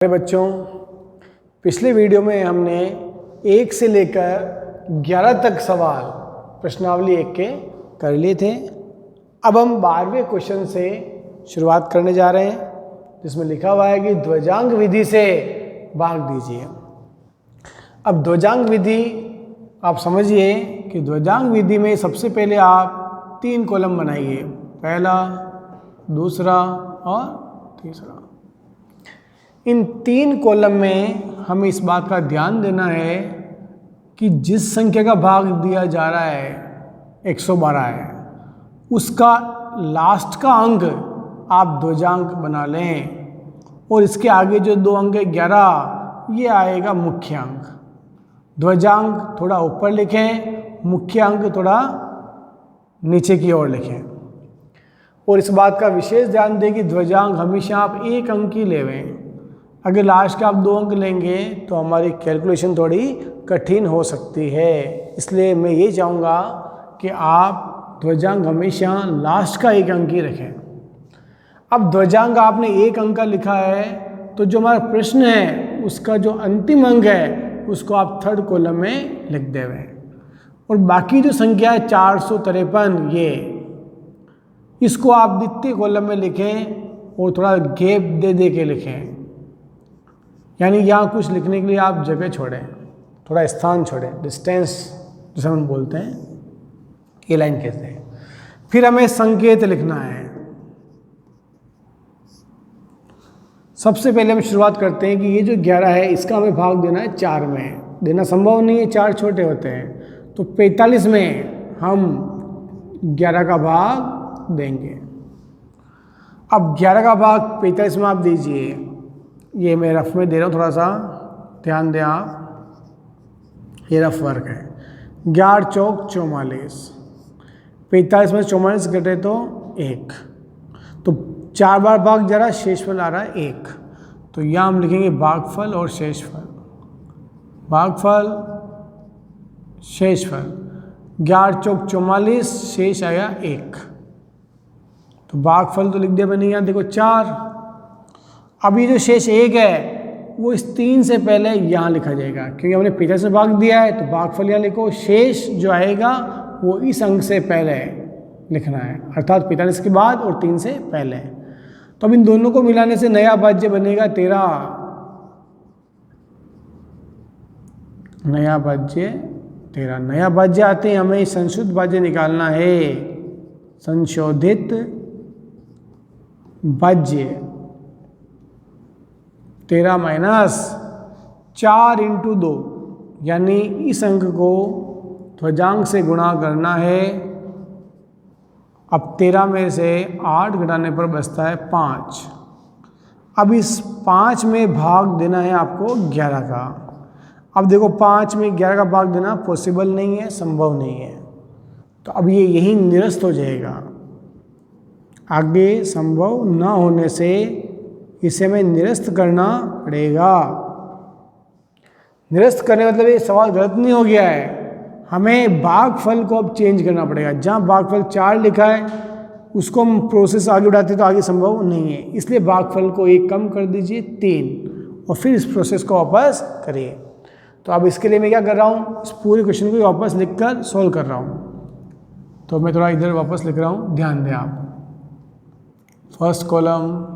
मेरे बच्चों, पिछले वीडियो में हमने 1 से लेकर 11 तक सवाल प्रश्नावली 1 के कर लिए थे। अब हम 12वें क्वेश्चन से शुरुआत करने जा रहे हैं, जिसमें लिखा हुआ है कि ध्वजांक विधि से भाग दीजिए। अब ध्वजांक विधि आप समझिए कि ध्वजांक विधि में सबसे पहले आप 3 कॉलम बनाइए, पहला, दूसरा और तीसरा। इन 3 कॉलम में हमें इस बात का ध्यान देना है कि जिस संख्या का भाग दिया जा रहा है 112 है, उसका लास्ट का अंक आप ध्वजांक बना लें और इसके आगे जो 2 अंक है 11, ये आएगा मुख्य अंक। ध्वजांक थोड़ा ऊपर लिखें, मुख्य अंक थोड़ा नीचे की ओर लिखें। और इस बात का विशेष ध्यान दें कि ध्वजांक हमेशा आप 1 अंक ही लेवें। अगर लास्ट का आप 2 अंक लेंगे तो हमारी कैलकुलेशन थोड़ी कठिन हो सकती है। इसलिए मैं ये चाहूँगा कि आप ध्वजांक हमेशा लास्ट का 1 अंक ही रखें। अब ध्वजांक आपने 1 अंक का लिखा है, तो जो हमारा प्रश्न है उसका जो अंतिम अंक है उसको आप 3rd कॉलम में लिख देवें। और बाकी जो संख्या है 453, ये इसको आप द्वितीय कॉलम में लिखें और थोड़ा गैप दे दे के लिखें। यानी यहाँ कुछ लिखने के लिए आप जगह छोड़ें, थोड़ा स्थान छोड़ें, डिस्टेंस जिसे हम बोलते हैं, ये लाइन कहते हैं। फिर हमें संकेत लिखना है। सबसे पहले हम शुरुआत करते हैं कि ये जो 11 है इसका हमें भाग देना है 4 में। देना संभव नहीं है, 4 छोटे होते हैं, तो 45 में हम 11 का भाग देंगे। अब 11 का भाग 45 में आप दीजिए। ये मैं रफ में दे रहा हूँ, थोड़ा सा ध्यान दें आप। ये रफ वर्क है। 11 चौक 44, 45 में 44 घटे तो 1, तो 4 बार भाग जा रहा है, शेषफल आ रहा है 1। तो यहाँ हम लिखेंगे भागफल और शेषफल। भागफल शेषफल 11 चौक 44, शेष आया 1। तो भागफल तो लिख दिया मैंने, यहाँ देखो 4। अब ये जो शेष 1 है वो इस 3 से पहले यहाँ लिखा जाएगा, क्योंकि हमने 45 में भाग दिया है, तो भागफल यहाँ लिखो। शेष जो आएगा वो इस अंक से पहले लिखना है, अर्थात 45 के बाद और 3 से पहले। तो अब इन दोनों को मिलाने से नया भाज्य बनेगा 13। नया भाज्य 13। नया भाज्य आते हैं, हमें संशोधित भाज्य निकालना है। संशोधित भाज्य 13 माइनस 4 × 2, यानी इस अंक को ध्वजांक से गुणा करना है। अब 13 में से 8 घटाने पर बचता है 5। अब इस 5 में भाग देना है आपको 11 का। अब देखो 5 में 11 का भाग देना पॉसिबल नहीं है, संभव नहीं है, तो अब ये यही निरस्त हो जाएगा। आगे संभव न होने से इसे हमें निरस्त करना पड़ेगा। निरस्त करने मतलब ये सवाल गलत नहीं हो गया है, हमें भागफल को अब चेंज करना पड़ेगा। जहाँ भागफल 4 लिखा है उसको हम प्रोसेस आगे बढ़ाते तो आगे संभव नहीं है, इसलिए भागफल को 1 कम कर दीजिए 3, और फिर इस प्रोसेस को वापस करिए। तो अब इसके लिए मैं क्या कर रहा हूँ, इस पूरे क्वेश्चन को वापस लिखकर सॉल्व कर रहा हूँ। तो मैं थोड़ा इधर वापस लिख रहा हूँ, ध्यान दें आप। फर्स्ट कॉलम,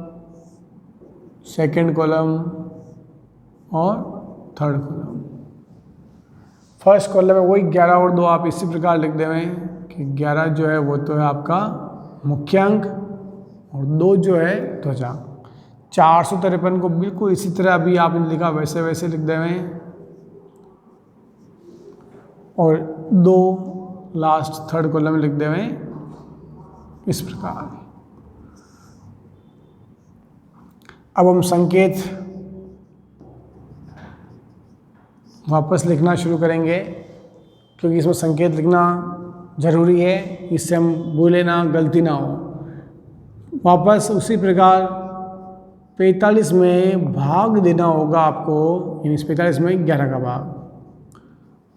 सेकेंड कॉलम और थर्ड कॉलम। फर्स्ट कॉलम में वही 11 और 2 आप इसी प्रकार लिख देवें कि 11 जो है वो तो है आपका मुख्य अंक और 2 जो है ध्वजांक। 453 को बिल्कुल इसी तरह अभी आपने लिखा वैसे वैसे लिख देवें, और 2 लास्ट 3rd कॉलम में लिख देवें इस प्रकार। अब हम संकेत वापस लिखना शुरू करेंगे, क्योंकि इसमें संकेत लिखना जरूरी है, इससे हम भूले ना, गलती ना हो। वापस उसी प्रकार 45 में भाग देना होगा आपको, यानी इस 45 में 11 का भाग।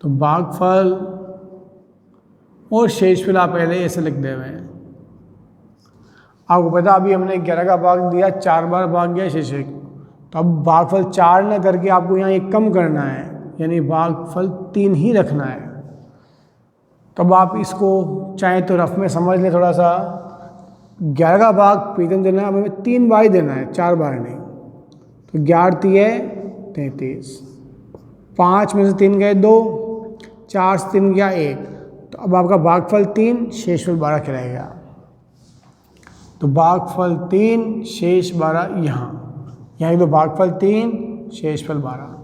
तो भागफल और शेषफल आप पहले ऐसे लिख देवे। आपको पता अभी हमने 11 का भाग दिया, 4 बार भाग गया शेष 1, तो अब भागफल 4 न करके आपको यहाँ एक कम करना है, यानी भागफल 3 ही रखना है। तब आप इसको चाहे तो रफ में समझ लें थोड़ा सा। 11 का भाग प्रीतम देना है, अब हमें 3 बार ही देना है, 4 बार नहीं। तो 11 है 33, 5 में से 3 गए 2, 4 से 3 गया 1। तो अब आपका भागफल 3 शेषफल 12 कहलाएगा। तो भागफल 3 शेष 12 यहाँ तो भागफल 3 शेषफल 12।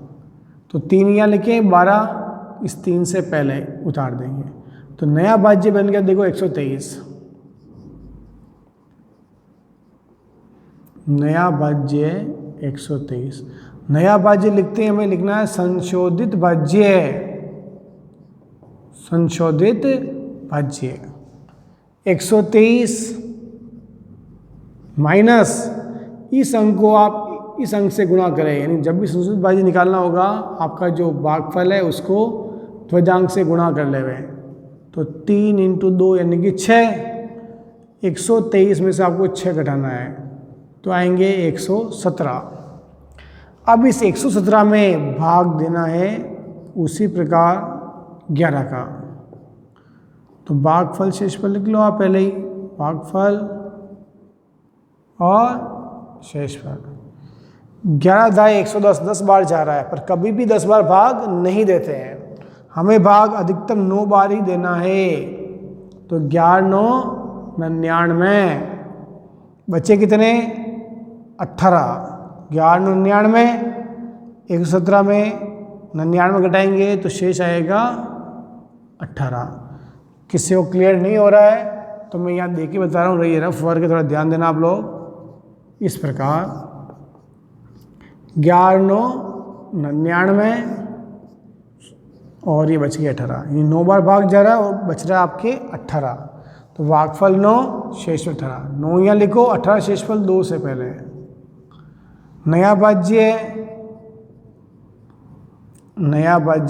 तो 3 यहाँ लिखें, 12 इस 3 से पहले उतार देंगे। तो नया भाज्य बन गया देखो 123। नया भाज्य 123। नया भाज्य लिखते हैं, हमें लिखना है संशोधित भाज्य। संशोधित भाज्य 123 माइनस इस अंक को आप इस अंक से गुणा करें, यानी जब भी संशोधित भाज्य निकालना होगा आपका जो भागफल है उसको ध्वजांक से गुणा कर लेवे। तो 3 × 2 यानी कि 6। 123 में से आपको 6 घटाना है, तो आएंगे 117। अब इस 117 में भाग देना है उसी प्रकार 11 का। तो भागफल शेषफल लिख लो आप पहले ही, भागफल और शेषफल। 11 दाई 110 10 बार जा रहा है, पर कभी भी 10 बार भाग नहीं देते हैं, हमें भाग अधिकतम 9 बार ही देना है। तो 11 9 99, बच्चे कितने 18। 11 99, 117 में 99 घटाएंगे तो शेष आएगा 18। किसी को क्लियर नहीं हो रहा है तो मैं यहाँ देख के बता रहा हूँ, रही रफ वर्क थोड़ा ध्यान देना आप लोग। इस प्रकार 11 9 99 और ये बच गया 18, ये 9 बार भाग जा रहा है और बच रहा है आपके 18। तो भागफल 9 शेषफल 18। 9 यहाँ लिखो, 18 शेषफल 2 से पहले। नया भाज्य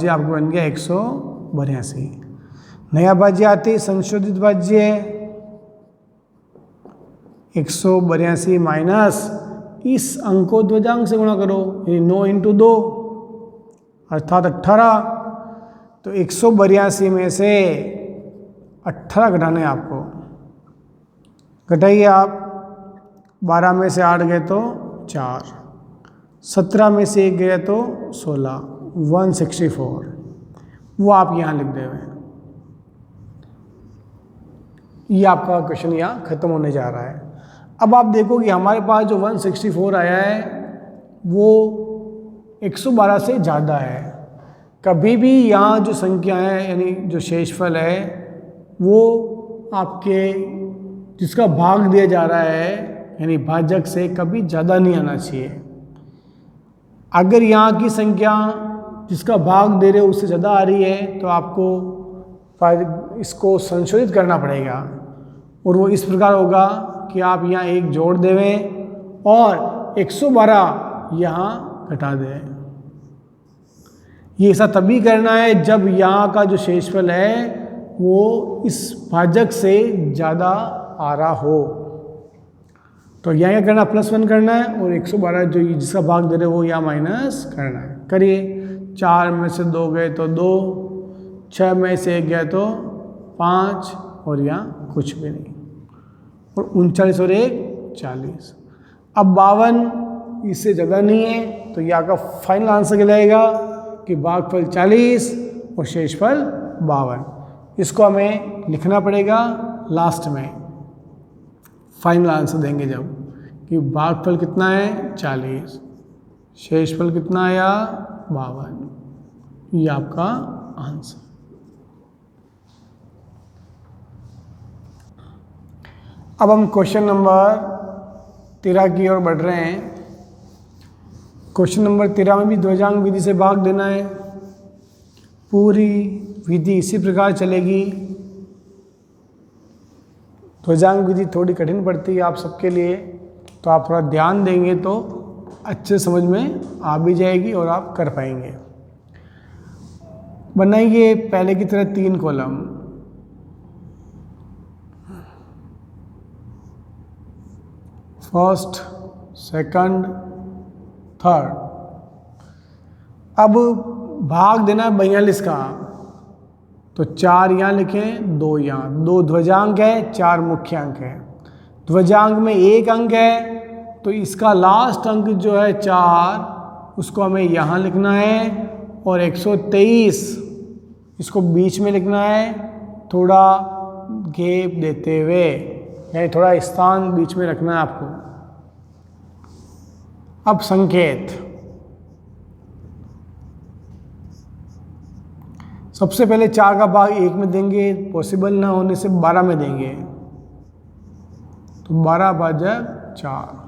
आपको बन गया 182। नया भाज्य आती संशोधित भाज्य 182 माइनस इस अंक को ध्वजांक से गुणा करो, यानी 9 × 2 अर्थात 18। तो 182 में से 18 घटाने हैं आपको। घटाइए आप, 12 में से 8 गए तो 4, 17 में से 1 गया तो 16, 164। वो आप यहाँ लिख देवे। ये आपका क्वेश्चन यहाँ खत्म होने जा रहा है। अब आप देखो कि हमारे पास जो 164 आया है वो 112 से ज़्यादा है। कभी भी यहाँ जो संख्या है यानी जो शेषफल है वो आपके जिसका भाग दिया जा रहा है यानी भाजक से कभी ज़्यादा नहीं आना चाहिए। अगर यहाँ की संख्या जिसका भाग दे रहे हो उससे ज़्यादा आ रही है तो आपको इसको संशोधित करना पड़ेगा, और वो इस प्रकार होगा कि आप यहाँ 1 जोड़ देवें और 112 यहाँ घटा दें। ये ऐसा तभी करना है जब यहाँ का जो शेषफल है वो इस भाजक से ज़्यादा आ रहा हो। तो यहाँ क्या करना, +1 करना है और 112 जो जिसका भाग दे रहे हो वो यहाँ माइनस करना है। करिए, 4 में से 2 गए तो 2, 6 में से 1 गया तो 5 और यहाँ कुछ भी नहीं, और 39 और 1 40। अब 52 इससे ज़्यादा नहीं है तो यहाँ का फाइनल आंसर कहलाएगा कि भागफल 40 और शेषफल 52। इसको हमें लिखना पड़ेगा लास्ट में, फाइनल आंसर देंगे जब कि भागफल कितना है 40, शेषफल कितना आया 52। ये आपका आंसर। अब हम क्वेश्चन नंबर 13 की ओर बढ़ रहे हैं। क्वेश्चन नंबर 13 में भी ध्वजांक विधि से भाग देना है। पूरी विधि इसी प्रकार चलेगी। ध्वजांक विधि थोड़ी कठिन पड़ती है आप सबके लिए, तो आप थोड़ा ध्यान देंगे तो अच्छे समझ में आ भी जाएगी और आप कर पाएंगे। बनाइए पहले की तरह 3 कॉलम। First, second, third. अब भाग देना 42 का, तो 4 यहाँ लिखें, 2 यहाँ, 2 ध्वजांक है, 4 मुख्य अंक है। ध्वजांक में 1 अंक है, तो इसका लास्ट अंक जो है 4, उसको हमें यहाँ लिखना है, और 123 इसको बीच में लिखना है, थोड़ा गैप देते हुए, यानी थोड़ा स्थान बीच में रखना है आपको। अब संकेत, सबसे पहले 4 का भाग 1 में देंगे, पॉसिबल ना होने से 12 में देंगे, तो 12 भाजक 4।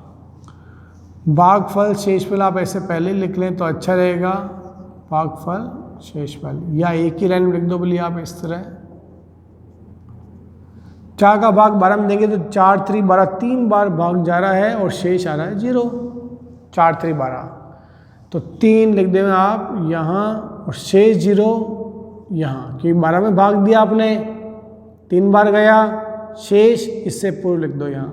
भागफल शेषफल आप ऐसे पहले लिख लें तो अच्छा रहेगा, भागफल शेषफल, या एक ही लाइन में लिख दो बोलिए आप इस तरह। 4 का भाग 12 में देंगे तो 4 3 12, 3 बार भाग जा रहा है और शेष आ रहा है 0। 4 3 12, तो 3 लिख देंगे आप यहाँ, और शेष 0 यहाँ, क्योंकि 12 में भाग दिया आपने, 3 बार गया, शेष इससे पूर्व लिख दो यहाँ।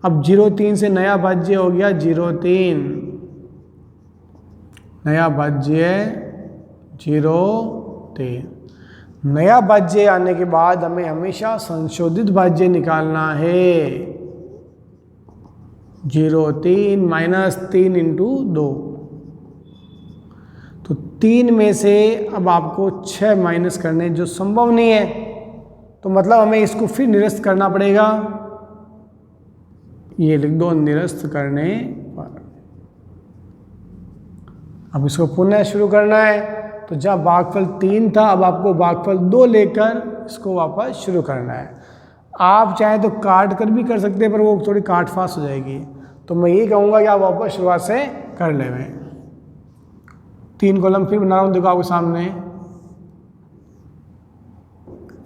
अब 0 3 से नया भाज्य हो गया 0 3, नया भाज्य 0 3। नया भाज्य आने के बाद हमें हमेशा संशोधित भाज्य निकालना है। 0 3 -3 इंटू 2, तो 3 में से अब आपको 6 माइनस करने, जो संभव नहीं है, तो मतलब हमें इसको फिर निरस्त करना पड़ेगा। ये लिख दो निरस्त करने पर। अब इसको पुनः शुरू करना है, तो जहाँ भागफल 3 था, अब आपको भागफल 2 लेकर इसको वापस शुरू करना है। आप चाहें तो काट कर भी कर सकते हैं, पर वो थोड़ी काट फास्ट हो जाएगी, तो मैं ये कहूँगा कि आप वापस शुरुआत से कर लें। 3 कॉलम फिर बना रहा हूँ, देखो आपके सामने,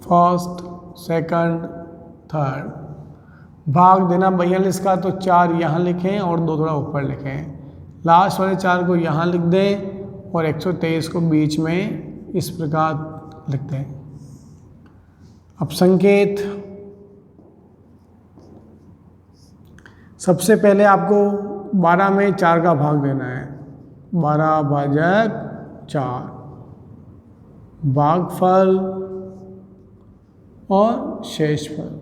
फर्स्ट, सेकंड, थर्ड। भाग देना 42 का, तो 4 यहाँ लिखें और 2 थोड़ा ऊपर लिखें। लास्ट वाले 4 को यहाँ लिख दें और 123 को बीच में इस प्रकार लिख दें। अब संकेत, सबसे पहले आपको 12 में 4 का भाग देना है, 12 भाजक 4, भागफल और शेषफल।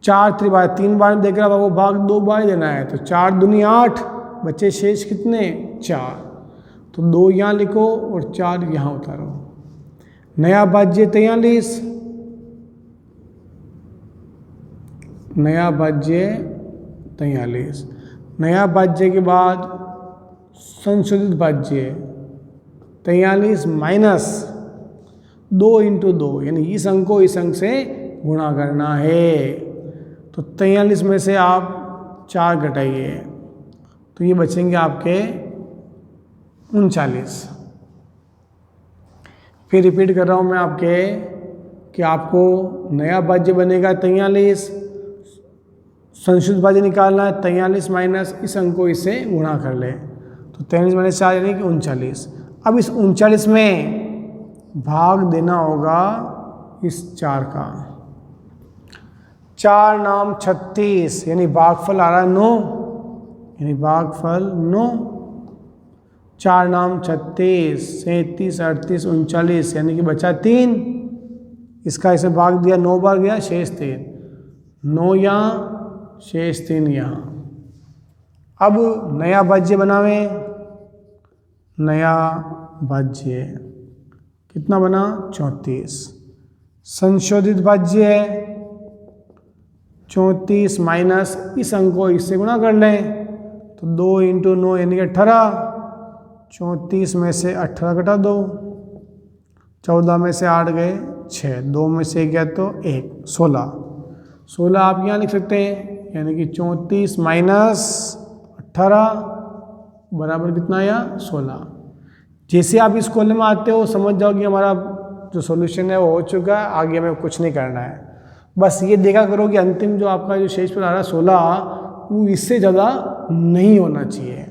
4 3 बार, 3 बार देख रहा वो भाग 2 बार देना है, तो 4 दूनी 8, बच्चे शेष कितने 4, तो 2 यहाँ लिखो और 4 यहाँ उतारो। नया भाज्य 43, नया भाज्य 43, नया भाज्य के बाद संशोधित भाज्य 43 माइनस 2 इंटू 2, यानी इस अंक को इस अंक से गुणा करना है। तो 43 में से आप 4 घटाइए, तो ये बचेंगे आपके 39। फिर रिपीट कर रहा हूँ मैं आपके कि आपको नया भाज्य बनेगा 43, संशोधित भाज्य निकालना है 43 माइनस इस अंक को इससे गुणा कर ले, तो 43 माइनस 4 यानी कि 39। अब इस 39 में भाग देना होगा इस 4 का, 4 नाम 36, यानी भागफल आ रहा है 9, यानी भागफल 9। 4 नाम 36, 37 38 39, यानी कि बचा 3, इसका इसे भाग दिया, 9 बार गया, शेष 3, 9 यहाँ, शेष 3 यहाँ। अब नया भाज्य बनावे, नया भाज्य कितना बना 34, संशोधित भाज्य है 34 माइनस इस अंक को इससे गुणा कर लें, तो 2 इंटू 9 यानी कि 18, 34 में से 18 घटा दो, 14 में से 8 गए 6, 2 में से गया तो 1, 16। 16 आप यहाँ लिख सकते हैं, यानी कि 34 माइनस 18 बराबर कितना आया 16। जैसे आप इस कॉलम में आते हो समझ जाओ कि हमारा जो सॉल्यूशन है वो हो चुका है, आगे हमें कुछ नहीं करना है। बस ये देखा करो कि अंतिम जो आपका जो शेषफल आ रहा है 16, वो इससे ज़्यादा नहीं होना चाहिए।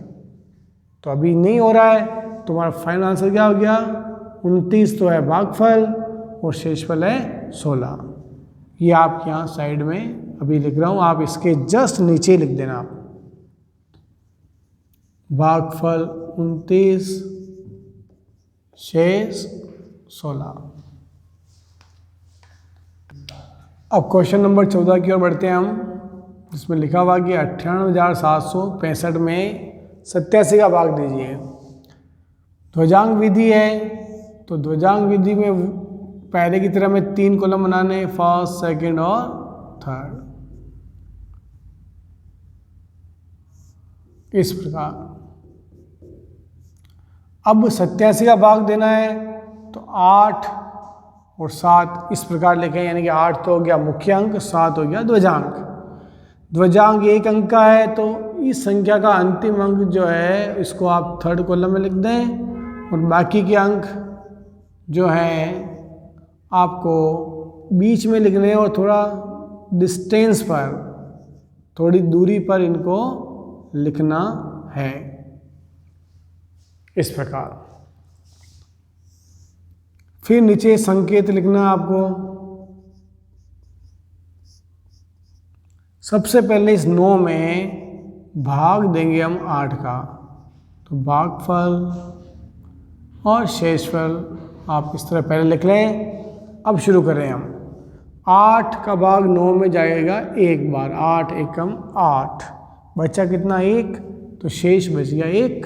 तो अभी नहीं हो रहा है, तो हमारा फाइनल आंसर क्या हो गया 29 तो है भागफल और शेषफल है 16। ये आप यहाँ साइड में अभी लिख रहा हूँ, आप इसके जस्ट नीचे लिख देना। आप भागफल 29, शेष 16। अब क्वेश्चन नंबर 14 की ओर बढ़ते हैं हम, जिसमें लिखा हुआ कि 98,765 में 87 का भाग दीजिए। ध्वजांक विधि है, तो ध्वजांक विधि में पहले की तरह में 3 कॉलम बनाने, फर्स्ट, सेकंड और थर्ड, इस प्रकार। अब 87 का भाग देना है, तो 8 और 7 इस प्रकार लिखें, यानी कि 8 तो हो गया मुख्य अंक, 7 हो गया ध्वजांक। ध्वजांक 1 अंक का है, तो इस संख्या का अंतिम अंक जो है इसको आप थर्ड कॉलम में लिख दें, और बाकी के अंक जो है आपको बीच में लिखने हैं, और थोड़ा डिस्टेंस पर, थोड़ी दूरी पर इनको लिखना है, इस प्रकार। फिर नीचे संकेत लिखना है आपको। सबसे पहले इस 9 में भाग देंगे हम 8 का, तो भागफल और शेषफल आप इस तरह पहले लिख लें। अब शुरू करें हम। 8 का भाग 9 में जाएगा एक बार, 8 एकम 8, बचा कितना 1, तो शेष बच गया 1।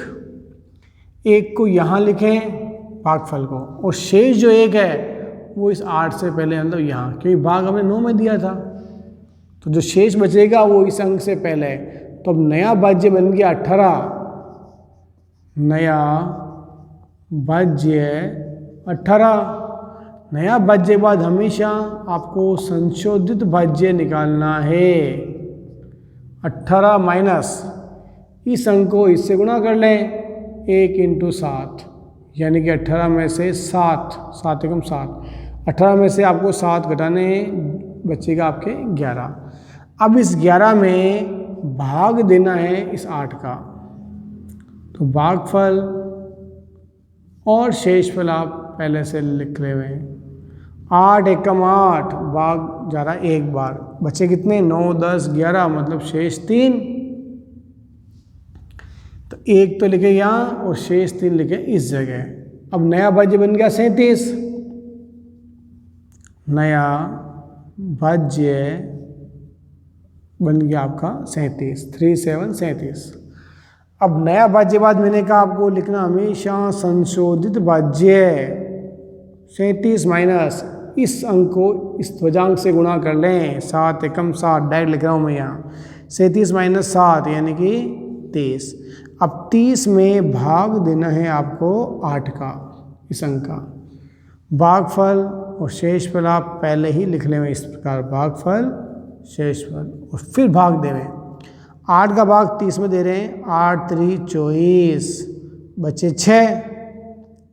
1 को यहाँ लिखें भागफल को, और शेष जो 1 है वो इस 8 से पहले, मतलब यहाँ, क्योंकि भाग हमने 9 में दिया था, तो जो शेष बचेगा वो इस अंक से पहले है। तो अब नया भाज्य बन गया 18, नया भाज्य 18। नया भाज्य के बाद हमेशा आपको संशोधित भाज्य निकालना है। 18 माइनस इस अंक को इससे गुणा कर लें, 1 × 7, यानी कि 18 में से 7, 7 एकम 7, 18 में से आपको 7 घटाने हैं, बचेगा आपके 11। अब इस 11 में भाग देना है इस 8 का, तो भागफल और शेषफल आप पहले से लिख रहे हुए हैं। 8 एकम 8, भाग जा रहा है एक बार, बचे कितने 9, 10, 11, मतलब शेष 3, तो 1 तो लिखे यहाँ और शेष 3 लिखे इस जगह। अब नया भाज्य बन गया 37, नया भाज्य बन गया आपका 37, 3 7 37। अब नया भाज्य बाद मैंने कहा आपको लिखना हमेशा संशोधित भाज्य, 37 माइनस इस अंक को इस ध्वजांक से गुणा कर लें, 7 एकम 7, डायरेक्ट लिख रहा हूँ मैं यहाँ, 37 माइनस 7 यानी कि 30। अब 30 में भाग देना है आपको 8 का, इस अंक का। भागफल और शेषफल आप पहले ही लिख लें इस प्रकार, भागफल शेषफल, और फिर भाग देवें। 8 का भाग 30 में दे रहे हैं, 8 3 24, बचे 6,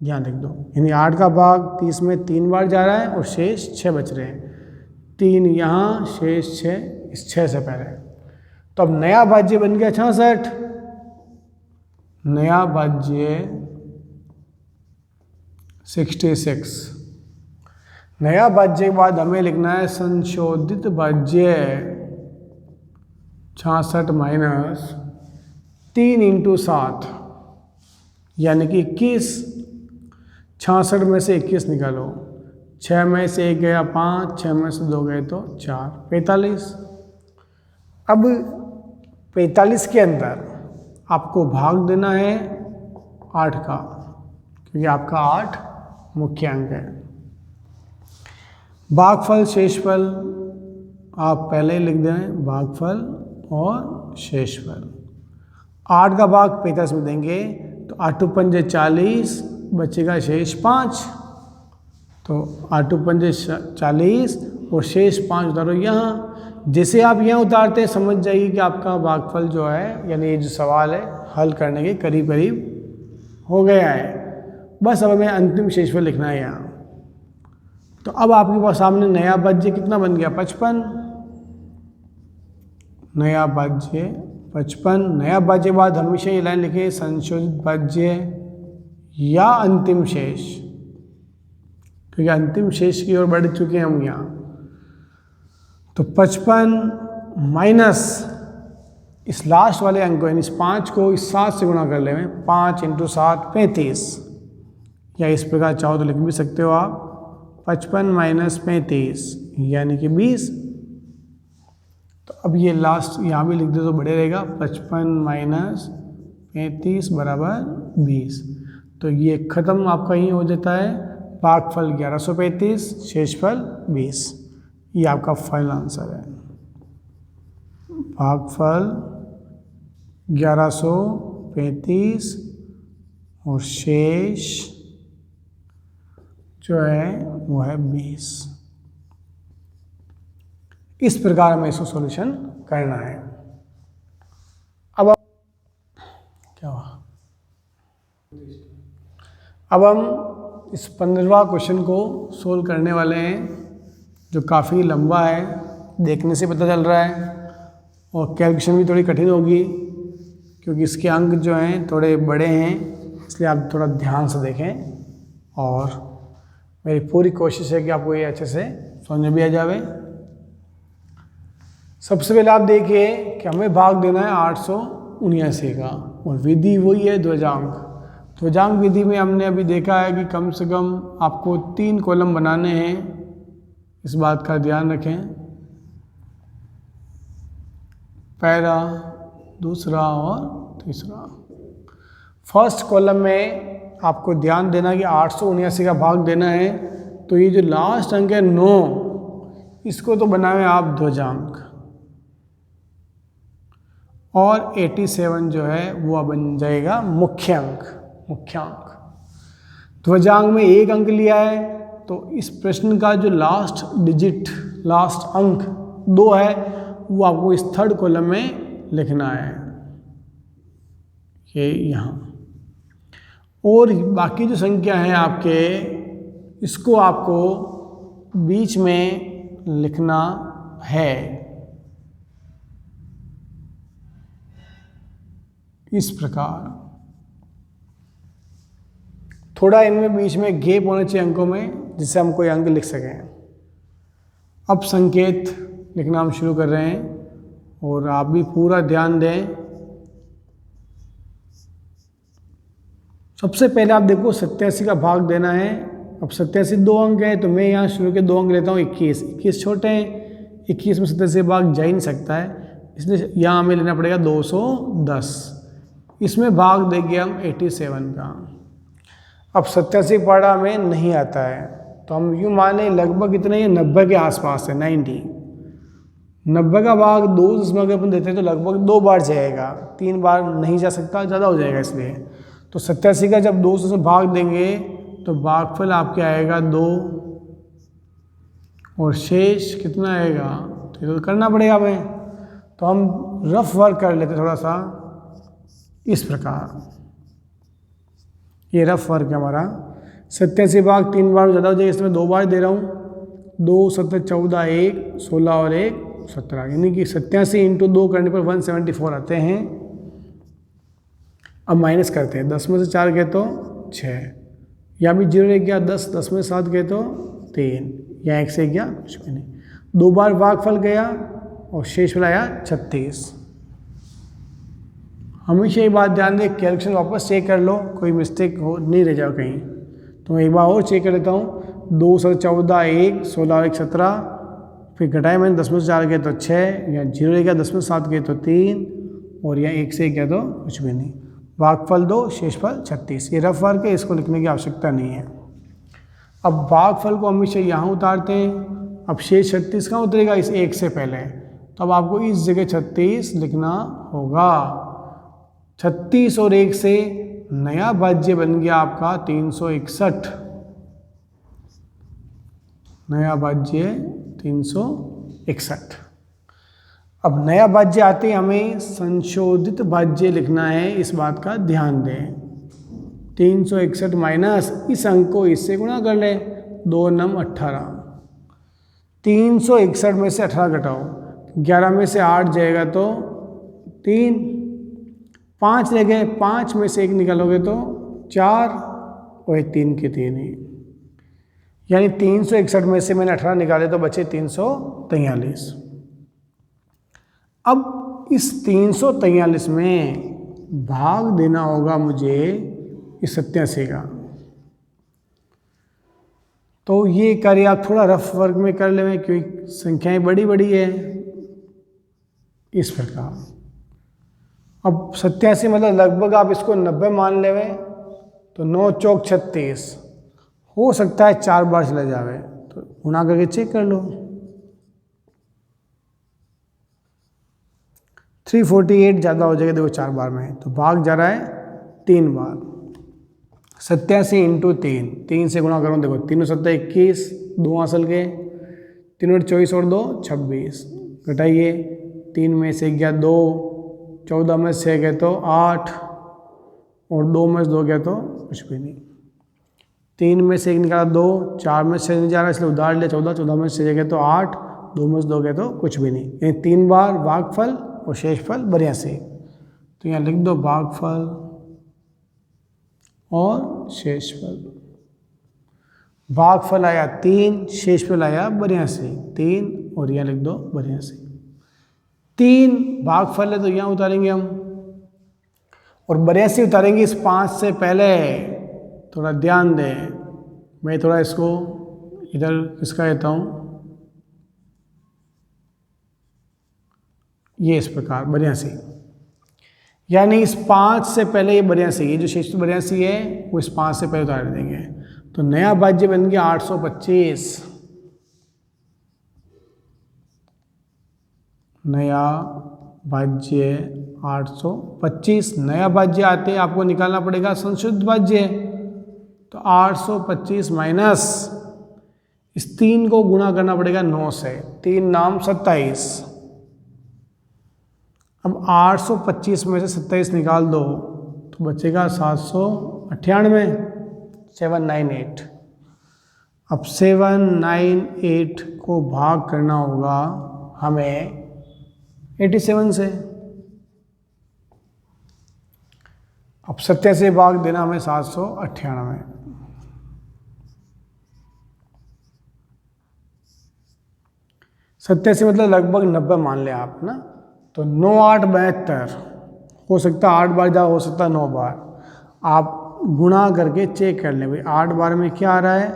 यहाँ लिख दो, यानी 8 का भाग 30 में 3 बार जा रहा है और शेष 6 बच रहे हैं। 3 यहाँ, शेष 6 इस 6 से पहले। तो अब नया भाज्य बन गया 66, नया भाज्य 66। नया भाज्य के बाद हमें लिखना है संशोधित भाज्य 66 माइनस 3 × 7, यानी कि 21। 66 में से 21 निकालो, 6 में से 1 गया 5, 6 में से 2 गए तो 4, 45। अब 45 के अंदर आपको भाग देना है 8 का, क्योंकि आपका 8 मुख्य अंक है। भागफल शेषफल आप पहले ही लिख दें, भागफल और शेषफल। 8 का भाग 45 में देंगे, तो 8 पंजे 40, बचेगा शेष 5, तो 8 पंजे 40 और शेष 5 उतारो यहाँ। जैसे आप यहाँ उतारते हैं समझ जाइए कि आपका भागफल जो है, यानी ये जो सवाल है हल करने के करीब करीब हो गया है। बस अब हमें अंतिम शेषफल लिखना है यहाँ। तो अब आपके पास सामने नया भाज्य कितना बन गया 55, नया भाज्य 55। नया भाज्य बाद हमेशा ये लाइन लिखे संशोधित भाज्य या अंतिम शेष, क्योंकि अंतिम शेष की ओर बढ़ चुके हैं हम यहाँ। तो 55 माइनस इस लास्ट वाले अंक को यानी इस 5 को इस 7 से गुणा कर ले, 5 × 7 35, या इस प्रकार चाहो तो लिख भी सकते हो आप 55 - 35 यानी कि 20। तो अब ये लास्ट यहाँ भी लिख दे तो बढ़िया रहेगा, 55 - 35 = 20। तो ये ख़त्म आपका ही हो जाता है, भागफल 1135, शेषफल 20। ये आपका फाइनल आंसर है, भागफल 1135 और शेष जो है वो है 20। इस प्रकार हमें इसको सॉल्यूशन करना है। अब क्या हुआ, अब हम इस 15वां क्वेश्चन को सोल्व करने वाले हैं, जो काफ़ी लंबा है, देखने से पता चल रहा है, और कैलकुलेशन भी थोड़ी कठिन होगी क्योंकि इसके अंक जो हैं थोड़े बड़े हैं, इसलिए आप थोड़ा ध्यान से देखें। और मेरी पूरी कोशिश है कि आपको ये अच्छे से समझ में भी आ जावे। सबसे पहले आप देखिए कि हमें भाग देना है 879 का, और विधि वही है ध्वजांक। ध्वजांक विधि में हमने अभी देखा है कि कम से कम आपको 3 कॉलम बनाने हैं, इस बात का ध्यान रखें। पहला, दूसरा और तीसरा। फर्स्ट कॉलम में आपको ध्यान देना कि 879 का भाग देना है, तो ये जो लास्ट अंक है 9, इसको तो बनाए आप ध्वजांक, और 87 जो है वो बन जाएगा मुख्यांक। ध्वजांक में 1 अंक लिया है, तो इस प्रश्न का जो लास्ट डिजिट, लास्ट अंक 2 है, वो आपको इस थर्ड कॉलम में लिखना है, ये यहाँ। और बाकी जो संख्या है आपके, इसको आपको बीच में लिखना है इस प्रकार। थोड़ा इनमें बीच में गैप होना चाहिए अंकों में, जिससे हम कोई अंक लिख सकें। अब संकेत लिखना हम शुरू कर रहे हैं, और आप भी पूरा ध्यान दें। सबसे पहले आप देखो 87 का भाग देना है। अब 87 2 अंक है, तो मैं यहाँ शुरू के 2 अंक लेता हूँ। 21 छोटे हैं, 21 में 87 भाग जा ही नहीं सकता है, इसलिए यहाँ हमें लेना पड़ेगा 210। इसमें भाग देंगे हम 87 का। अब 87 पढ़ा में नहीं आता है, तो हम यूँ माने लगभग इतने ही 90 के आसपास है, 90 का भाग 2 जिसमें अगर अपन देते हैं तो लगभग 2 बार जाएगा, 3 बार नहीं जा सकता, ज़्यादा हो जाएगा। इसलिए तो 87 का जब 200 से भाग देंगे तो भागफल आपके आएगा 2, और शेष कितना आएगा, तो ये तो करना पड़ेगा हमें। तो हम रफ वर्क कर लेते थोड़ा सा इस प्रकार। ये रफ वर्क है हमारा। 87 भाग 3 बार ज़्यादा हो जाएगा, इसमें 2 बार दे रहा हूँ। 2 7 14 1 16 और 1 17, यानी कि 87 × 2 करने पर 174 आते हैं। अब माइनस करते हैं, 10 में से 4 गए तो 6, यहाँ भी 0 रह गया, 10 में 7 गए तो 3, यहाँ 1 से गया, कुछ भी नहीं। 2 बार भागफल गया और शेष वाला आया 36। हमेशा ये बात ध्यान दें, कैलकुलेशन वापस चेक कर लो, कोई मिस्टेक हो नहीं रह जाओ कहीं। तो मैं एक बार और चेक कर लेता हूँ। 2 7 14 1 16 और 1 17, फिर घटाए मैंने, 10 में से 4 गए तो 6, यहाँ 0 रह गया, 10 में से 7 गए तो 3, और यहाँ 1 से गया तो कुछ भी नहीं। भागफल 2, शेषफल 36। ये रफ वर्क है, इसको लिखने की आवश्यकता नहीं है। अब भागफल को हमेशा यहाँ उतारते हैं। अब शेष 36 कहाँ उतरेगा, इस 1 से पहले, तो अब आपको इस जगह 36 लिखना होगा। 36 और 1 से नया भाज्य बन गया आपका 361, नया भाज्य 361। अब नया भाज्य आते ही हमें संशोधित भाज्य लिखना है, इस बात का ध्यान दें। 361 माइनस इस अंक को इससे गुणा कर ले, 2 9 18। 361 में से 18 घटाओ, 11 में से 8 जाएगा तो 3, 5 रह गए, 5 में से 1 निकालोगे तो 4, और 3 के 3 ही, यानी 361 में से मैंने 18 निकाले तो बचे 343। अब इस 343 में भाग देना होगा मुझे इस 87 का। तो ये कार्य आप थोड़ा रफ वर्क में कर लें क्योंकि संख्याएं बड़ी बड़ी है। इस प्रकार अब 87 मतलब लगभग आप इसको 90 मान लेवे, तो 9 चौक 36 हो सकता है 4 बार चला जावे, तो गुणा करके चेक कर लो। 348 ज़्यादा हो जाएगा देखो 4 बार में, तो भाग जा रहा है 3 बार। 87 इंटू 3 से गुणा करूँ, देखो 3 7 21, 2 असल के 3 24 और 2 26, घटाइए 3 में से गया 2, 14 में से गए तो 8 और 2 में से 2 गया तो कुछ भी नहीं। 3 में से 1 निकाला 2, 4 में से नहीं जा रहा इसलिए उधार लिया 14, 14 में से गए तो 8, 2 में से 2 गए तो कुछ भी नहीं। यानी 3 बार भागफल और शेषफल 82। तो यहाँ लिख दो भागफल और शेषफल। भागफल आया 3, शेषफल आया 82, 3 और यहाँ लिख दो 82। 3 भागफल है तो यहाँ उतारेंगे हम, और 82 उतारेंगे इस 5 से पहले। थोड़ा ध्यान दें, मैं थोड़ा इसको इधर किसका लेता हूँ, ये इस प्रकार 82, यानी इस 5 से पहले ये 82, ये जो शेष 82 है वो इस 5 से पहले उतार देंगे। तो नया भाज्य बन गया 825। नया भाज्य 825। नया भाज्य आते आपको निकालना पड़ेगा संशुद्ध भाज्य। तो 825 माइनस इस 3 को गुणा करना पड़ेगा 9 से, 3 नाम 27। अब 825 में से 27 निकाल दो तो बचेगा 798, 798। अब 798 को भाग करना होगा हमें 87 से। अब 70 से भाग देना हमें 798। 70 से मतलब लगभग 90 मान लिया आप ना। तो 9 8 72 हो सकता है 8 बार जा, हो सकता है 9 बार। आप गुणा करके चेक कर लें भाई 8 बार में क्या आ रहा है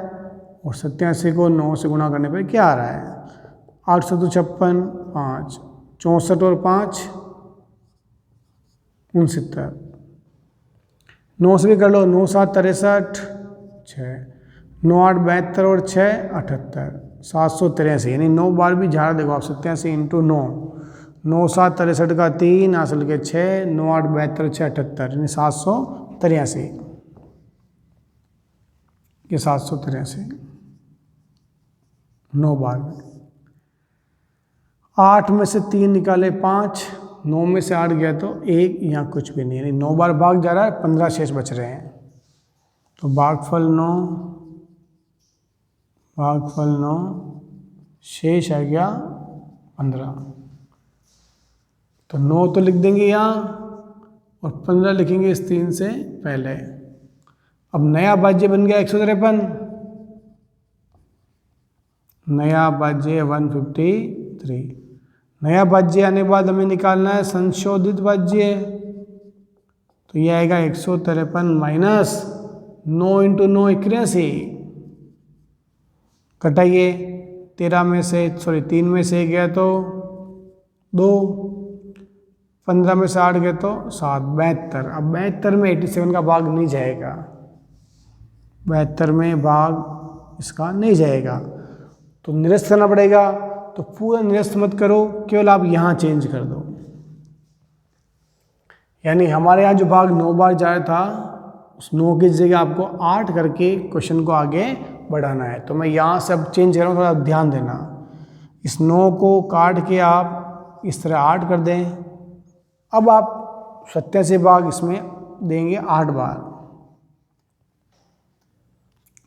और 87 को 9 से गुणा करने पे क्या आ रहा है। 8 7 56, 5 64 और 5 69। 9 से भी कर लो, 9 7 63, 6 9 8 72 और 6 78, 783। यानी 9 बार भी जा रहा देखो आप। 87 इंटू 9, 9 7 63 का 3 असल के 6, 9 8 72 6 78, यानी 783। ये 783 9 बार में। 8 में से 3 निकाले 5, 9 में से 8 गया तो 1, यहाँ कुछ भी नहीं, यानी 9 बार भाग जा रहा है, 15 शेष बच रहे हैं। तो भागफल 9, भागफल 9, शेष आ गया 15। तो 9 तो लिख देंगे यहाँ और 15 लिखेंगे इस 3 से पहले। अब नया भाज्य बन गया 153। नया भाज्य 153। नया भाज्य आने के बाद हमें निकालना है संशोधित भाज्य। तो ये आएगा 153 माइनस 9 इंटू 9 81। घटाइए 13 में से 3 में से गया तो 2, 15 में से 8 गए तो 7, 72। अब 72 में 87 का भाग नहीं जाएगा, 72 में भाग इसका नहीं जाएगा, तो निरस्त करना पड़ेगा। तो पूरा निरस्त मत करो, केवल आप यहाँ चेंज कर दो। यानी हमारे यहाँ जो भाग 9 बार जा रहा था उस 9 की जगह आपको 8 करके क्वेश्चन को आगे बढ़ाना है। तो मैं यहाँ से अब चेंज कर रहा हूँ, थोड़ा ध्यान देना। इस 9 को काट के आप इस तरह 8 कर दें। अब आप 87 भाग इसमें देंगे 8 बार।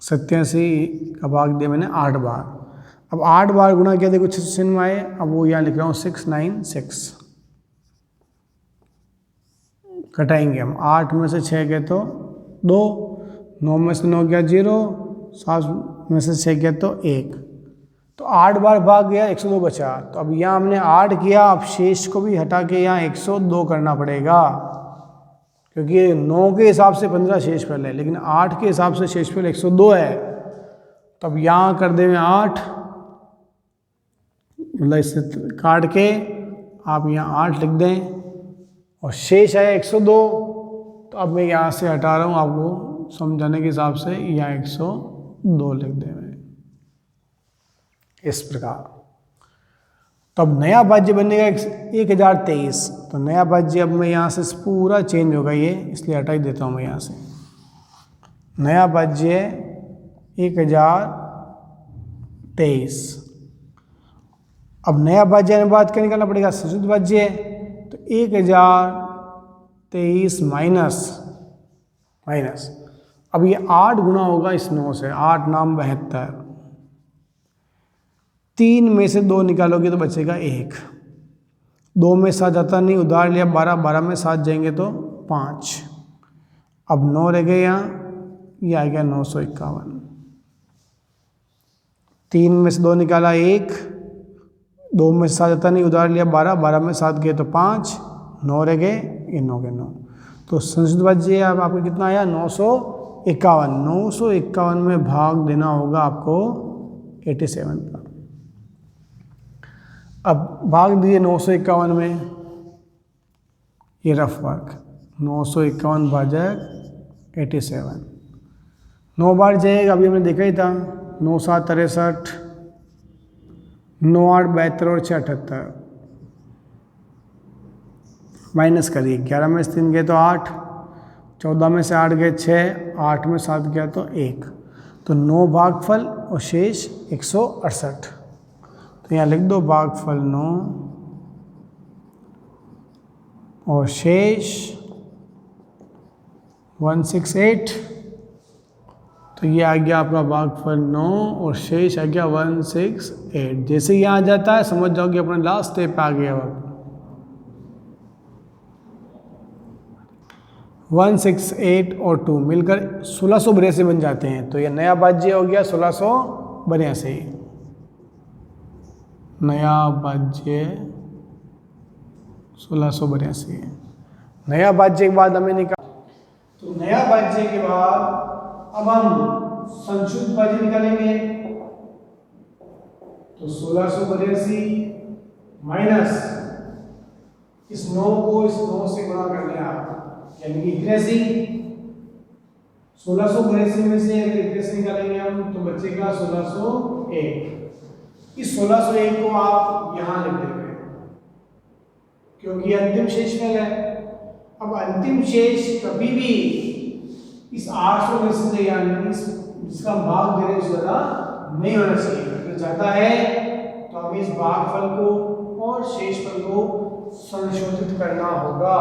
87 का भाग दिया मैंने 8 बार। अब 8 बार गुणा किया देखो 6 में आए। अब वो यहाँ लिख रहा हूँ 696। घटाएंगे हम, 8 में से 6 गए तो 2, 9 में से 9 गया 0, 7 में से 6 गया तो 1। तो तो 8 बार भाग गया, 102 बचा। तो अब यहाँ हमने 8 किया, अब शेष को भी हटा के यहाँ 102 करना पड़ेगा, क्योंकि 9 के हिसाब से 15 शेषफल है, लेकिन 8 के हिसाब से शेषफल 102 है। तो अब यहाँ कर देंगे 8, मतलब इससे काट के आप यहाँ 8 लिख दें, और शेष है 102। तो अब मैं यहाँ से हटा रहा हूँ, आपको समझाने के हिसाब से यहाँ 102 लिख दें इस प्रकार। तो अब नया भाज्य बनेगा 1023। तो नया भाज्य अब मैं यहाँ से पूरा चेंज होगा ये, इसलिए हटा ही देता हूँ मैं यहाँ से। नया भाज्य 1023। अब नया भाज्य अनुपात क्या निकालना पड़ेगा? संशोधित भाज्य। तो 1023 माइनस अब ये 8 गुना होगा इस 9 से, 8 नाम 72। 3 में से 2 निकालोगे तो बचेगा 1। 2 में 7 जाता नहीं, उधार लिया 12, 12 में 7 जाएंगे तो 5। अब 9 रह गए यहाँ, ये आ गया 951। 3 में से 2 निकाला 1, 2 में से 7 जाता नहीं, उधार लिया 12, 12 में 7 गए तो 5, 9 रह गए, ये 9 के 9। तो संशोधित भाज्य अब आपको कितना आया? 951। 951 में भाग देना होगा आपको 87 का। अब भाग दिए 951 में, ये रफ वर्क 951 भाजक 87, 9 बार जाएगा। अभी हमने देखा ही था, 9 7 63, 9 8 72 और 6 78। माइनस करिए, 11 में से 3 गए तो 8, 14 में से 8 गए 6, 8 में 7 गया तो 1। तो 9 भागफल और शेष 168। तो यहाँ लिख दो भागफल 9 और शेष 168। तो ये आ गया आपका भागफल 9 और शेष आ गया 168। जैसे ही यहाँ आ जाता है समझ जाओगे अपना लास्ट स्टेप आ गया। अब 168 और 2 मिलकर 1682 बन जाते हैं। तो ये नया भाज्य हो गया 1682। नया भाज्य 1682। नया भाज्य के बाद हमें निकाल, तो नया भाज्य के बाद अब हम संशोधित भाज्य निकालेंगे। तो 1682 माइनस इस 9 को इस 9 से गुणा कर लिया आप, यानी कि 83। 1682 में से अगर 83 निकालेंगे हम तो बचेगा 1601। इस 1601 को आप यहां लिख देंगे, क्योंकि अंतिम शेषफल है। अब अंतिम शेष कभी भी इस 800 में से यानी जिसका भाग दे रहे हैं ज्यादा नहीं होना चाहिए। अगर ज्यादा है तो हमें इस भागफल को और शेषफल को संशोधित करना होगा।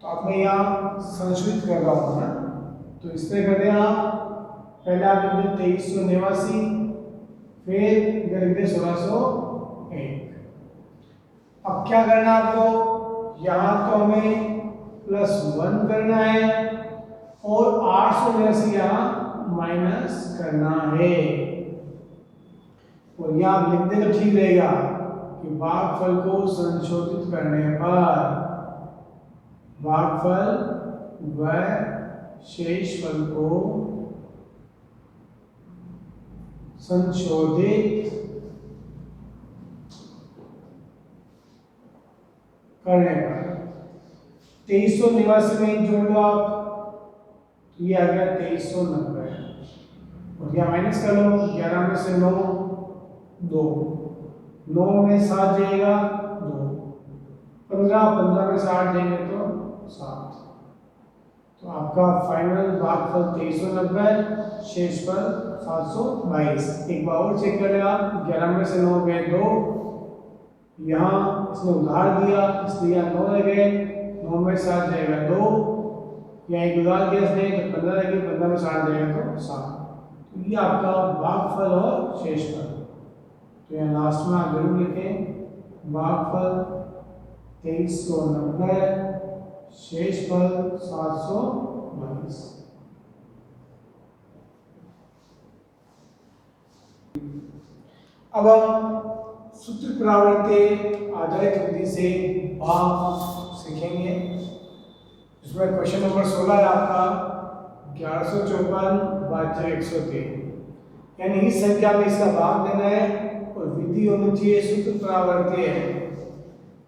तो अब मैं यहाँ संशोधित कर रहा हूँ ना, तो इस तरह करते हैं आप। पहले आप लिख दें 2389, फिर इधर लिख दें 1601। अब क्या करना आपको? यहाँ तो हमें +1 करना है और 889 यहाँ माइनस करना है। और यहाँ आप लिख दें तो ठीक रहेगा कि भागफल को संशोधित करने पर भागफल व शेषफल को संशोधित करने पर 2389 में जोड़ लो आप, तो ये आ गया 2390 और यहाँ माइनस कर लो। 11 में से 9 2, 9 में 7 जाएगा 2, 15 में से 8 जाएंगे तो 7। तो आपका फाइनल भागफल 2390, शेषफल 722। एक बार और चेक कर लें आप। 11 में से 9 गए 2, यहाँ इसने उधार दिया इसलिए यहाँ 9 रह गए, 9 में 7 जाएगा 2, यहाँ एक उधार दिया इसने तो 15 रह गए, 15 में 7 जाएगा तो 7। तो ये आपका भागफल और शेषफल। तो यहाँ लास्ट में आप जरूर लिखें भागफल 2390, शेषफल 722। अब हम सूत्र परावर्त्य आधारित विधि से भाग सीखेंगे। इसमें क्वेश्चन नंबर 16 है आपका 1154/103, यानी इस संख्या में इसका भाग देना है और विधि होनी चाहिए सूत्र परावर्त्य है।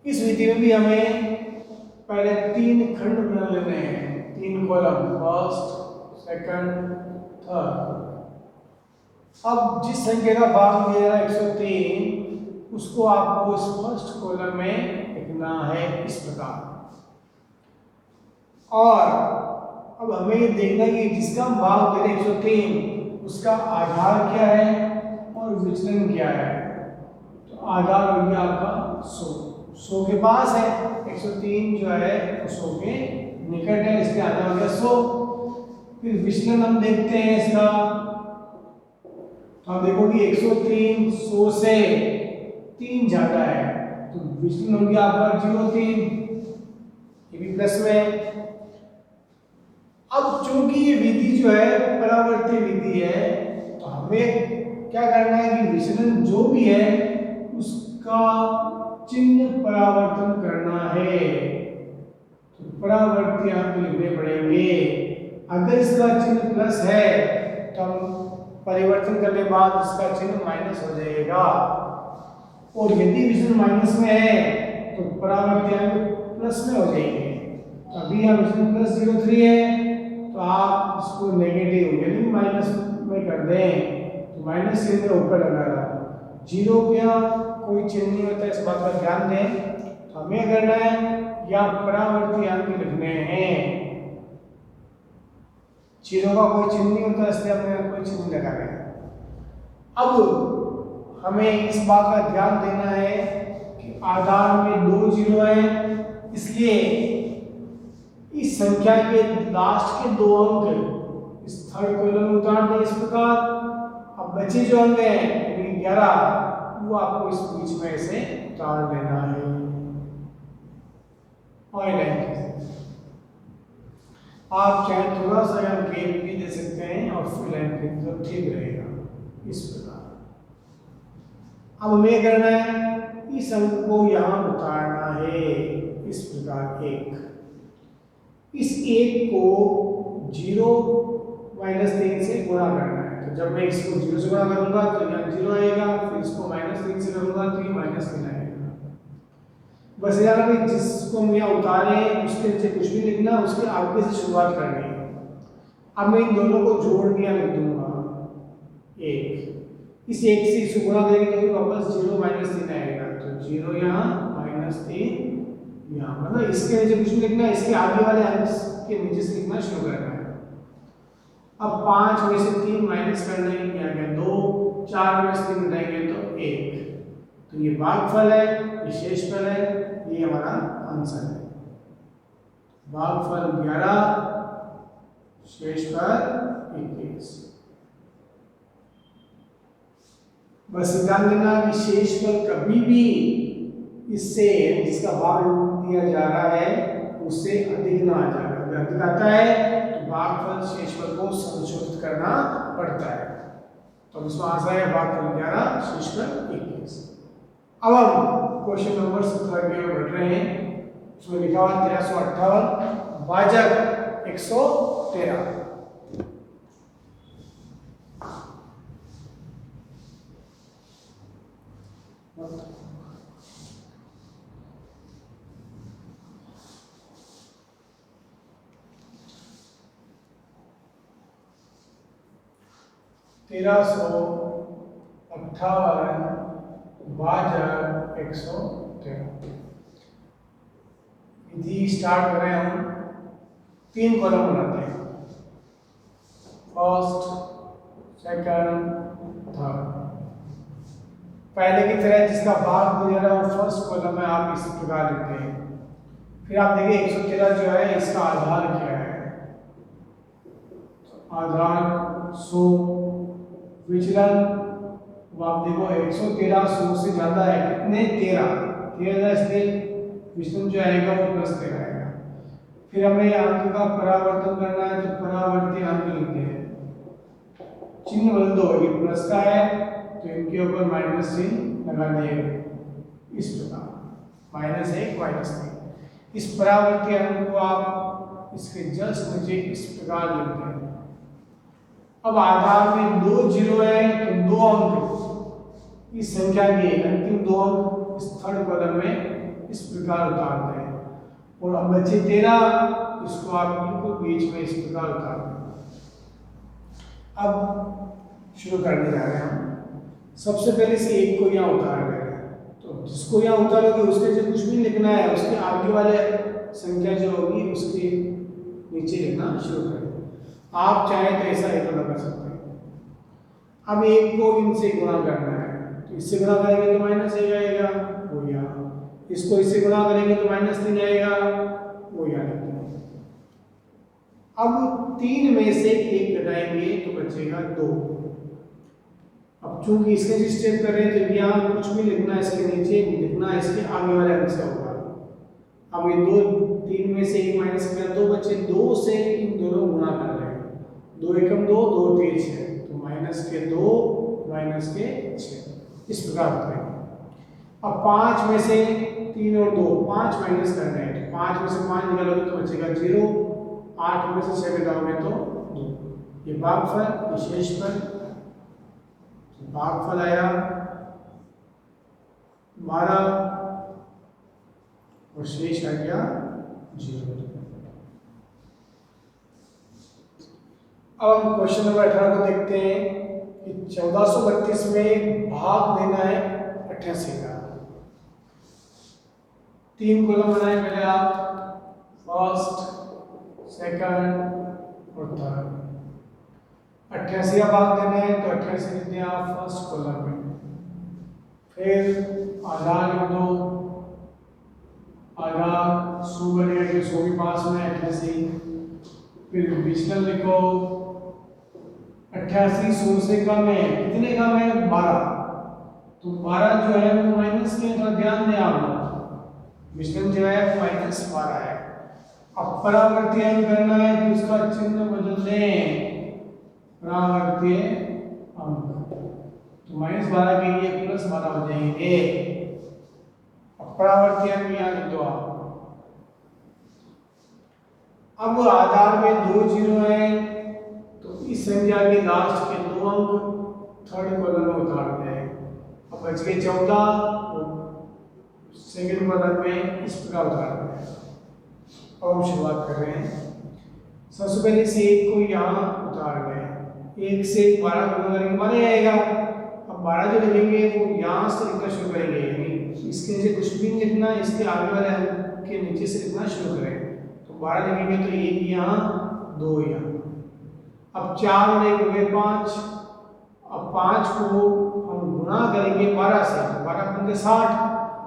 इस विधि में भी हमें पहले 3 खंड बना लेने हैं, 3 कॉलम, फर्स्ट, सेकंड, थर्ड। अब जिस संख्या का भाग दिया है 103, उसको आपको इस फर्स्ट कॉलम में लिखना है इस प्रकार। और अब हमें ये देखना है कि जिसका हम भाग दे रहे 103 उसका आधार क्या है और विचलन क्या है। तो आधार हो गया आपका 100 के पास है, 103 जो है वो 100 के निकट है, इसके आधार हो गया 100। फिर विचलन हम देखते हैं इसका, तो आप देखो कि 103 100 से 3 ज्यादा है, तो विचलन हो गया आपका 0.3, ये भी प्लस में। अब चूंकि ये विधि जो है परावर्त्य विधि है, तो हमें क्या करना है कि विचलन जो भी है उसका चिन्ह परावर्तन करना है। तो परावर्त्य अंक लिखने पड़ेंगे। अगर इसका चिन्ह प्लस है तो हम परिवर्तन करने के बाद इसका चिन्ह माइनस हो जाएगा, और यदि विचलन माइनस में है तो परावर्त्य अंक प्लस में हो जाएंगे। तो अभी हम विचलन प्लस 0.3 है, तो आप इसको नेगेटिव यानी माइनस में कर दें, तो माइनस चिन्ह ऊपर लगा रहा, 0 क्या कोई चिन्ह नहीं होता, इस बात का ध्यान दें। तो हमें करना है या परावर्ती अंक लिखने हैं, 0 का कोई चिन्ह नहीं होता, इसलिए हमने कोई चिन्ह लगा रहे। अब हमें इस बात का ध्यान देना है कि आधार में 2 0 है, इसलिए इस संख्या के लास्ट के 2 अंक इस थर्ड कॉलम में उतार दें इस प्रकार। अब बचे जो अंक हैं 11, वो आपको इस बीच में से उतार देना है। और आप चाहे थोड़ा सा यहाँ गैप भी दे सकते हैं और फिर लाइन के मतलब ठीक रहेगा इस प्रकार। अब हमें करना है इस अंक को यहाँ उतारना है इस प्रकार, 1। इस 1 को 0-3 से गुणा करना है। तो जब मैं इसको 0 से गुणा करूंगा तो यहाँ 0 आएगा, फिर इसको -3 से करूंगा तो ये -3 आएगा। बस यार अभी जिसको हम यहाँ उतारे उसके नीचे कुछ भी लिखना, उसके आगे से शुरुआत करनी है। अब मैं इन दोनों को जोड़ दिया लिख दूंगा 1, इस 1 से इसको गुणा करेंगे तो वापस 0-3 आएगा, तो 0 यहाँ -3 यहाँ, मतलब इसके नीचे कुछ नहीं लिखना, इसके आगे वाले अंक के नीचे से लिखना शुरू करना है। अब 5 में से 3 माइनस करना है, क्या गया 2, 4 में से 3 घटाएंगे तो 1, तो ये भागफल है, ये शेषफल है, ये हमारा आंसर है। भागफल 11, शेषफल 21। बस ध्यान देना कि शेषफल कभी भी इससे जिसका भाग दिया जा रहा है उससे अधिक ना आ जाए। अगर अधिक आता है तो भागफल शेषफल को संशोधित करना पड़ता है। तो इसमें आंसर है भागफल 11, शेषफल 21। अब हम क्वेश्चन नंबर 17 की ओर बढ़ रहे हैं। उसमें लिखा हुआ 1358 भाजक 113। तेरह सौ 58 भाजक 113। विधि स्टार्ट करें हम, 3 कॉलम बनाते हैं, फर्स्ट, सेकंड, थर्ड। पहले की तरह जिसका भाग दिया रहा है वो फर्स्ट कॉलम में आप इस प्रकार लिखते हैं। फिर आप देखिए 113 जो है इसका आधार क्या है, आधार 100, विचलन वो आप देखो 113 100 से ज्यादा है, कितने 13 इसलिए विचलन जो आएगा वो +13 आएगा। फिर हमें अंक का परावर्तन करना है, तो परावर्ती अंक लिखते हैं, चिन्ह बदल दो, ये प्लस का है तो इनके ऊपर माइनस चिन्ह लगा दिए इस प्रकार, -1 -3। इस परावर्ती अंक को आप इसके जस्ट नीचे इस प्रकार लिखते हैं। अब आधार में 2 जीरो है तो 2 अंक इस संख्या के अंतिम 2 अंक इस थर्ड कॉलम में इस प्रकार उतारते हैं, और अब बचे 13, इसको आप बिल्कुल बीच में इस प्रकार उतार दें। अब शुरू करने जा रहे हैं हम। सबसे पहले से 1 को यहाँ उतार रहे हैं, तो जिसको यहाँ उतारोगे उसके जो कुछ भी लिखना है उसके आगे वाले संख्या जो होगी उसके नीचे लिखना शुरू करें। आप चाहें तो ऐसा एक कर सकते हैं। अब 1 को इनसे गुणा करना है, तो इससे गुणा करेंगे तो -1 आएगा, वो यहाँ। इसको इससे गुणा करेंगे तो -3 आएगा, वो यहाँ लिखते हैं। अब 3 में से 1 घटाएंगे तो बचेगा 2। अब चूंकि इसके जो स्टेप कर रहे हैं तो यहाँ कुछ भी लिखना है इसके नीचे, लिखना इसके आगे वाले अंक से होगा। अब ये 3 में से 1 माइनस किया, 2 बचे, 2 से इन दोनों गुणा कर रहे हैं। 2 एकम 2, 2 3 6, तो -2 -6 इस प्रकार करेंगे। अब 5 में से 3 और 2, 5 माइनस करना है, तो 5 में से 5 निकालोगे तो बचेगा 0, 8 में से 6 घटाओगे तो 2। ये भागफल, ये शेषफल। भागफल आया 12 और शेष आ गया 0। अब हम क्वेश्चन नंबर 18 को देखते हैं कि 1432 में भाग देना है 88 का। 3 कॉलम बनाए पहले आप, फर्स्ट, सेकंड और थर्ड। 88 का भाग देना है तो 88 लिखते हैं आप फर्स्ट कॉलम में, फिर आधार लिख दो, आधार 100 बनेगा कि 100 के पास में 88, फिर विचलन लिखो 88 100 से कम है, कितने कम है 12, तो 12 जो है वो माइनस के, थोड़ा ध्यान दें आप लोग, विचलन जो है -12 है। अब परावर्ती अंक करना है तो उसका चिन्ह बदल दें, परावर्ती अंक, तो -12 के लिए +12 हो जाएंगे। अब परावर्ती अंक यहाँ लिख दो आप। अब आधार में 2 जीरो है तो इस संख्या के लास्ट के 2 अंक थर्ड कॉलम में उतारते हैं। अब बच गए 14, सेकंड कॉलम में इस प्रकार उतारते हैं। अब हम शुरुआत कर रहे हैं। सबसे पहले से 1 को यहाँ उतार रहे हैं, 1 से 12 गुणा करेंगे 12 आएगा। अब 12 जो लिखेंगे वो यहाँ से लिखना शुरू करेंगे, यानी इसके नीचे कुछ भी लिखना, इसके आगे वाले अंक के नीचे से लिखना शुरू करें। तो 12 लिखेंगे तो 1 यहाँ, 2 यहाँ। अब 4 और 1 हो गए 5। अब 5 को हम गुणा करेंगे 12 से, तो 12 पंगे 60।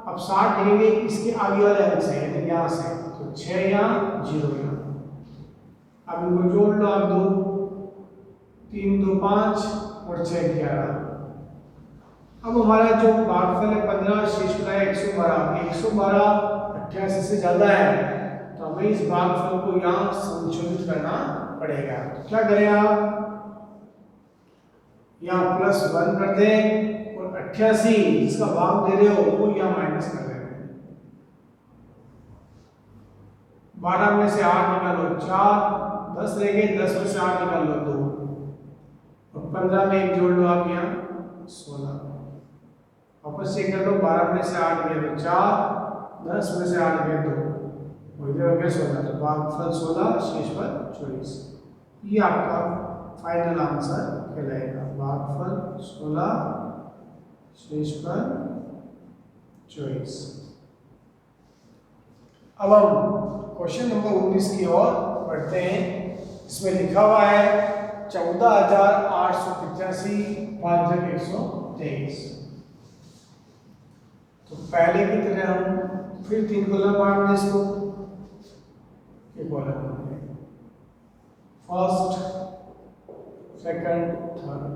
अब 60 लिखेंगे इसके आगे वाले अंक से, यानी यहाँ से, तो 6 यहाँ, 0 यहाँ। अब इनको जोड़ लो आप, 2 3 2 5 और 6 11। अब हमारा जो भागफल है 15, शेषफल है 112। 112 88 से ज़्यादा है तो हमें इस भागफल को यहाँ संशोधित करना पड़ेगा। तो क्या करें आप, यहाँ +1 कर दें और 88 जिसका भाग दे रहे हो वो यहाँ माइनस कर दें। 12 में से 8 निकालो 4, 10 रह गए, 10 में से 8 निकाल लो 2, और 15 में 1 जोड़ लो आप यहाँ 16। वापस से कर लो, 12 में से 8 गए तो 4, 10 में से 8 गए 2, और इधर हो गया 16। तो भागफल 16, शेषफल 24। ये आपका फाइनल आंसर कहलाएगा, भागफल 16, शेषफल 24। अब हम क्वेश्चन नंबर 19 की ओर बढ़ते हैं। इसमें लिखा हुआ है 14,885 भाजक 123। तो पहले की तरह हम फिर 3 कॉलम बांट दें इसको, एक column first, second, third.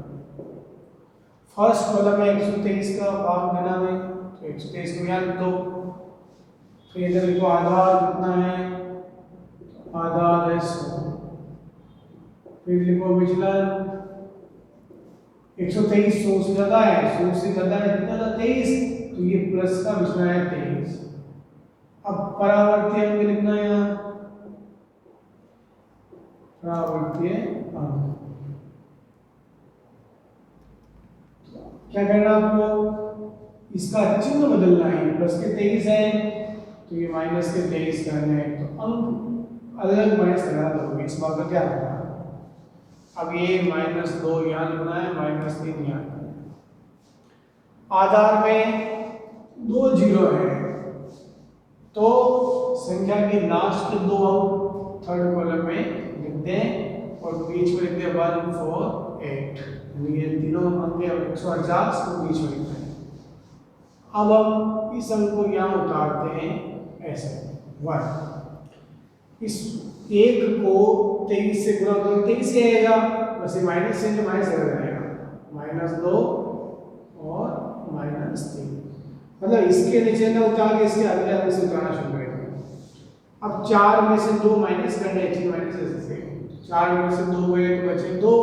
First column में 123 का भाग देना है तो 123 को यहाँ लिख दो। फिर इधर लिखो आधार कितना है, आधार है 100। फिर लिखो विचलन 123 100 से ज़्यादा है, 100 से ज़्यादा है कितना था 23, तो ये प्लस का बचना है 23। अब परावर्तीय अंक लिखना है यहाँ, परावर्तीय अंक क्या करना आपको, इसका चिन्ह बदलना है, प्लस के 23 है तो ये माइनस के 23 करने हैं, तो अंक अलग अलग माइनस लगाना दोगे, इस बात का क्या होगा। अब ये -2 यहाँ लिखना है, -3 यहाँ लिखना है। आधार में 2 जीरो है तो संख्या के लास्ट के 2 अंक थर्ड कॉलम में लिख दें और बीच में लिख दें 148, ये तीनों अंक 150 को बीच में लिखते हैं। अब हम इस अंक को यहाँ उतारते हैं ऐसे 1, इस एक को 23 से गुणा करो 23 से आएगा, बस ये माइनस से माइनस हो जाएगा, -2 और -3, मतलब इसके नीचे ना उतार के इसके अगले अंक से उतारना शुरू करेंगे। अब 4 में से 2 माइनस करने हैं, 3 माइनस से 4 में से 2 गए तो बचे 2,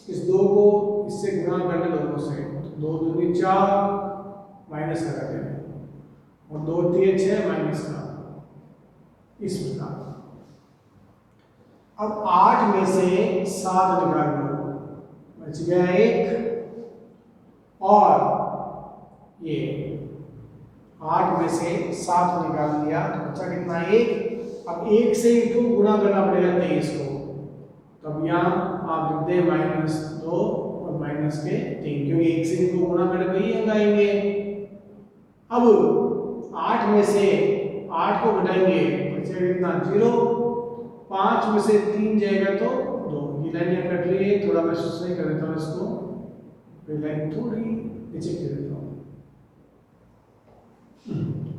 इस 2 को इससे गुणा करने दोनों से, 2 दूनी 4 माइनस कर देंगे और 2 3 6 माइनस का, इस प्रकार। अब 8 में से 7 निकाल लो, बच गया 1 और ये 8 में से 7 निकाल दिया तो बचा कितना 1। अब 1 से इसको गुणा करना पड़ेगा 23 को, तब यहाँ आप लिख दें -2 और माइनस के 3, क्योंकि 1 से इनको गुणा करके ही अंक आएंगे। अब 8 में से 8 को घटाएंगे बचेगा कितना 0, 5 में से 3 जाएगा तो 2, ये लाइन यहाँ कट रही है, थोड़ा मैं सही कर देता हूँ इसको, ये लाइन थोड़ी नीचे कर देता हूँ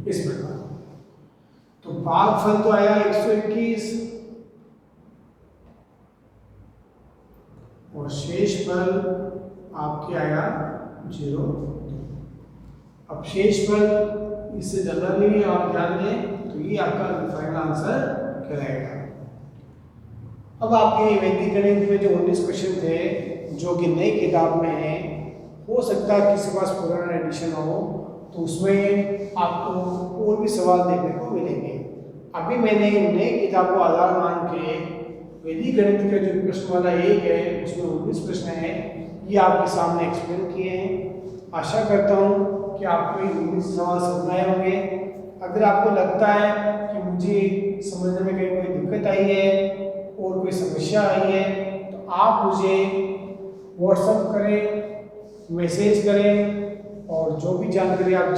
इस प्रकार। तो भागफल तो आया 121 और शेष फल आपके आया 0। अब शेष फल इससे ज़्यादा नहीं आप ध्यान दें, तो ये आपका फाइनल आंसर कहलाएगा। अब आपके वैदिक गणित में जो 19 क्वेश्चन थे जो कि नई किताब में है, हो सकता है किसी के पास पुराना एडिशन हो तो उसमें आपको और भी सवाल देखने को मिलेंगे। अभी मैंने नई किताब को आधार मान के वैदिक गणित का जो प्रश्न वाला 1 है उसमें 19 प्रश्न है, ये आपके सामने एक्सप्लेन किए हैं। आशा करता हूँ कि आपको ये 19 सवाल समझ आए होंगे। अगर आपको लगता है कि मुझे समझने में कहीं कोई दिक्कत आई है और कोई समस्या आई है तो आप मुझे व्हाट्सएप करें, मैसेज करें और जो भी जानकारी आप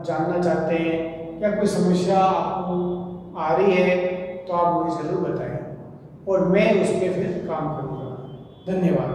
जानना चाहते हैं या कोई समस्या आपको आ रही है तो आप मुझे ज़रूर बताएं और मैं उस पर फिर काम करूँगा। धन्यवाद।